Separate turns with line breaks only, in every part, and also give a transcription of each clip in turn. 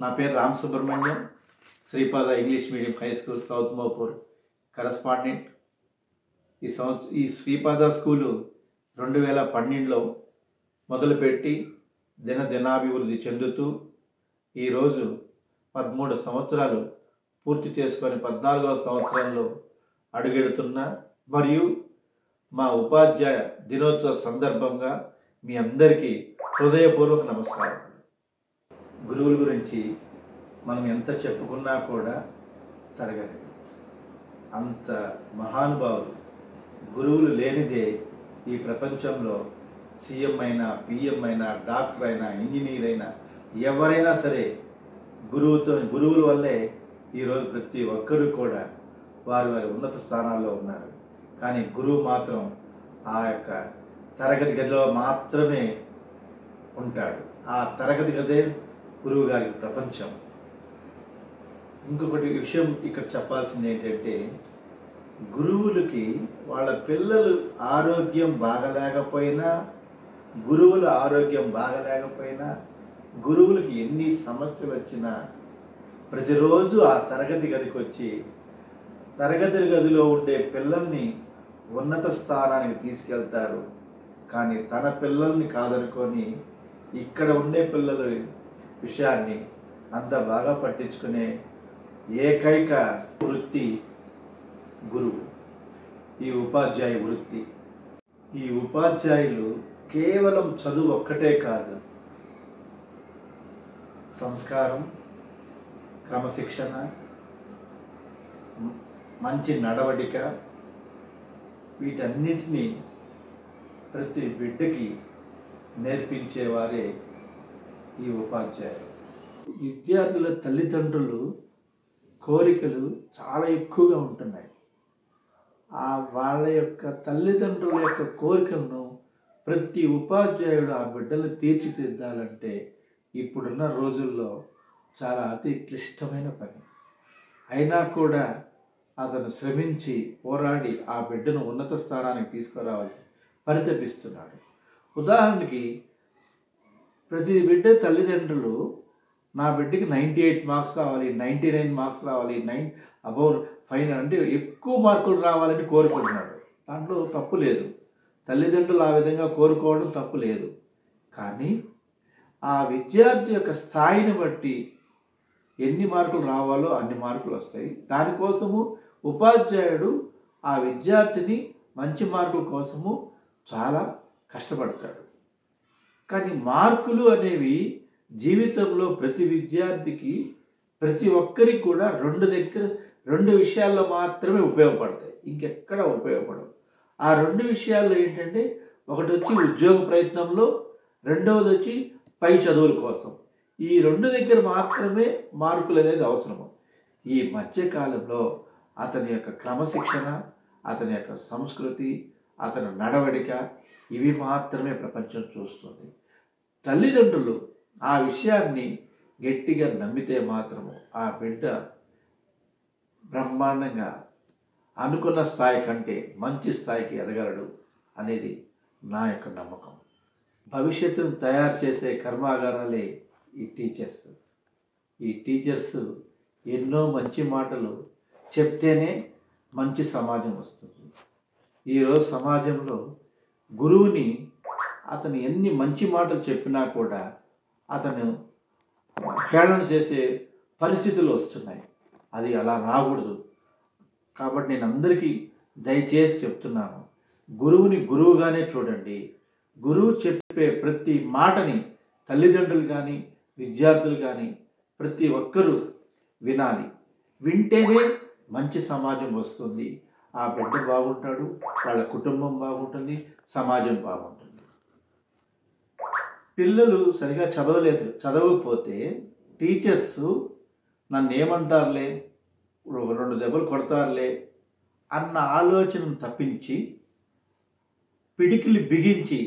నా పేరు Ram Subrahmanyam, Sripada English medium high school south Mopur correspondent. ఈ శ్రీపాద స్కూలు 2012లో మొదలుపెట్టి దినాభివృద్ధి చెందుతూ ఈరోజు 13 సంవత్సరాలు పూర్తి చేసుకొని 14వ సంవత్సరంలో అడుగెడుతున్న మరియు మా ఉపాధ్యాయ దినోత్సవ సందర్భంగా మీ అందరికీ హృదయపూర్వక నమస్కారం. గురువుల గురించి మనం ఎంత చెప్పుకున్నా కూడా తరగలేదు. అంత మహానుభావులు. గురువులు లేనిదే ఈ ప్రపంచంలో సీఎం అయినా, పిఎం అయినా, డాక్టర్ అయినా, ఇంజనీర్ అయినా ఎవరైనా సరే గురువుల వల్లే ఈరోజు ప్రతి ఒక్కరూ కూడా వారి ఉన్నత స్థానాల్లో ఉన్నారు. కానీ గురువు మాత్రం ఆ యొక్క తరగతి గదిలో మాత్రమే ఉంటాడు. ఆ తరగతి గదే గురువు గారికి ప్రపంచం. ఇంకొకటి విషయం ఇక్కడ చెప్పాల్సింది ఏంటంటే, గురువులకి వాళ్ళ పిల్లలు ఆరోగ్యం బాగలేకపోయినా, గురువుల ఆరోగ్యం బాగలేకపోయినా, గురువులకి ఎన్ని సమస్యలు వచ్చినా ప్రతిరోజు ఆ తరగతి గదికి వచ్చి తరగతి గదిలో ఉండే పిల్లల్ని ఉన్నత స్థానానికి తీసుకెళ్తారు. కానీ తన పిల్లల్ని కాదనుకొని ఇక్కడ ఉండే పిల్లల విషయాన్ని అంత బాగా పట్టించుకునే ఏకైక వృత్తి గురువు, ఈ ఉపాధ్యాయ వృత్తి. ఈ ఉపాధ్యాయులు కేవలం చదువు ఒక్కటే కాదు, సంస్కారం, క్రమశిక్షణ, మంచి నడవడిక, వీటన్నిటినీ ప్రతి బిడ్డకి నేర్పించేవారే ఈ ఉపాధ్యాయులు. విద్యార్థుల తల్లిదండ్రులు కోరికలు చాలా ఎక్కువగా ఉంటున్నాయి. వాళ్ళ యొక్క తల్లిదండ్రుల యొక్క కోరికలను ప్రతి ఉపాధ్యాయుడు ఆ బిడ్డలు తీర్చిదిద్దాలంటే ఇప్పుడున్న రోజుల్లో చాలా అతి క్లిష్టమైన పని. అయినా కూడా అతను శ్రమించి పోరాడి ఆ బిడ్డను ఉన్నత స్థానానికి తీసుకురావాలి పరితపిస్తున్నాడు. ఉదాహరణకి ప్రతి బిడ్డ తల్లిదండ్రులు నా బిడ్డకి 98 మార్క్స్ రావాలి, 99 మార్క్స్ రావాలి, అబౌవ్ 5 అంటే ఎక్కువ మార్కులు రావాలని కోరుకుంటున్నాడు. దాంట్లో తప్పు లేదు. తల్లిదండ్రులు ఆ విధంగా కోరుకోవడం తప్పు లేదు. కానీ ఆ విద్యార్థి యొక్క స్థాయిని బట్టి ఎన్ని మార్కులు రావాలో అన్ని మార్కులు వస్తాయి. దానికోసము ఉపాధ్యాయుడు ఆ విద్యార్థిని మంచి మార్కుల కోసము చాలా కష్టపడతాడు. కానీ మార్కులు అనేవి జీవితంలో ప్రతి విద్యార్థికి, ప్రతి ఒక్కరికి కూడా రెండు విషయాల్లో మాత్రమే ఉపయోగపడతాయి, ఇంకెక్కడ ఉపయోగపడవు. ఆ 2 విషయాల్లో ఏంటంటే, ఒకటి వచ్చి ఉద్యోగ ప్రయత్నంలో, రెండవది వచ్చి పై చదువుల కోసం. ఈ 2 దగ్గర మాత్రమే మార్కులు అనేది అవసరము. ఈ మధ్యకాలంలో అతని యొక్క క్రమశిక్షణ, అతని యొక్క సంస్కృతి, అతని నడవడిక, ఇవి మాత్రమే ప్రపంచం చూస్తుంది. తల్లిదండ్రులు ఆ విషయాన్ని గట్టిగా నమ్మితే మాత్రము ఆ బిడ్డ బ్రహ్మాండంగా అనుకున్న స్థాయి కంటే మంచి స్థాయికి ఎదగలడు అనేది నా యొక్క నమ్మకం. భవిష్యత్తును తయారు చేసే కర్మాగారాలే ఈ టీచర్స్. ఈ టీచర్స్ ఎన్నో మంచి మాటలు చెప్తేనే మంచి సమాజం వస్తుంది. ఈరోజు సమాజంలో గురువుని అతను ఎన్ని మంచి మాటలు చెప్పినా కూడా అతను హేళన చేసే పరిస్థితులు వస్తున్నాయి. అది అలా రాకూడదు. కాబట్టి నేను అందరికీ దయచేసి చెప్తున్నాను, గురువుని గురువుగానే చూడండి. గురువు చెప్పే ప్రతి మాటని తల్లిదండ్రులు కానీ, విద్యార్థులు కానీ ప్రతి ఒక్కరూ వినాలి. వింటేనే మంచి సమాజం వస్తుంది. ఆ బిడ్డ బాగుంటాడు, వాళ్ళ కుటుంబం బాగుంటుంది, సమాజం బాగుంటుంది. పిల్లలు సరిగా చదవకపోతే టీచర్స్ నన్ను ఏమంటారులే, 2 దెబ్బలు కొడతారులే అన్న ఆలోచనను తప్పించి, పిడికిలి బిగించి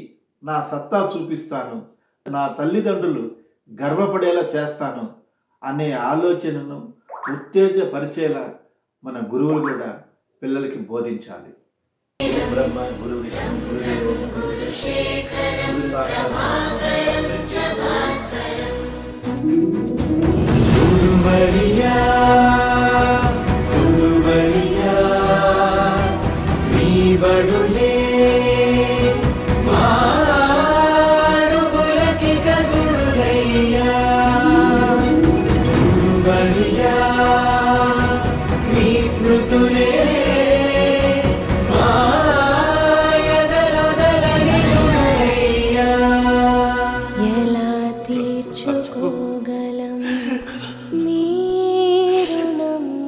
నా సత్తా చూపిస్తాను, నా తల్లిదండ్రులు గర్వపడేలా చేస్తాను అనే ఆలోచనను ఉత్తేజపరిచేలా మన గురువులు కూడా పిల్లలకి బోధించాలి. బ్రహ్మ గురు విష్ణు గురు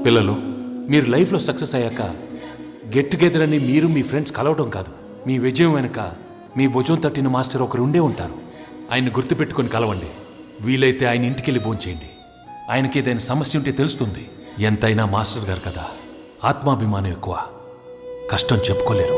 పిల్లలు, మీరు లైఫ్లో సక్సెస్ అయ్యాక గెట్ టుగెదర్ అని మీరు మీ ఫ్రెండ్స్ కలవడం కాదు, మీ విజయం వెనుక మీ భుజం తట్టిన మాస్టర్ ఒకరు ఉండే ఉంటారు. ఆయన్ని గుర్తుపెట్టుకొని కలవండి. వీలైతే ఆయన ఇంటికి వెళ్ళి భోంచేయండి. ఆయనకి ఏదైనా సమస్య ఉంటే తెలుస్తుంది. ఎంతైనా మాస్టర్ గారు కదా, ఆత్మాభిమానం ఎక్కువ, కష్టం చెప్పుకోలేరు.